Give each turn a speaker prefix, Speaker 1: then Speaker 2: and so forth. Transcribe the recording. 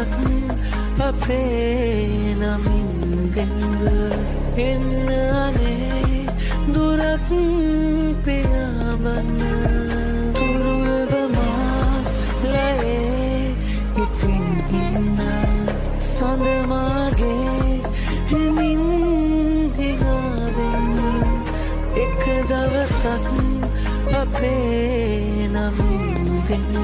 Speaker 1: දවසක් අපේ නමින් වෙන්ව එන්න අනේ දුරක් පියාඹන්න තුරුවමා ලයේ ඉතින් ඉන්න සඳමාගේ හිමින් හිනාවෙන්න එක දවසක් අපේ නමින් වෙන්ව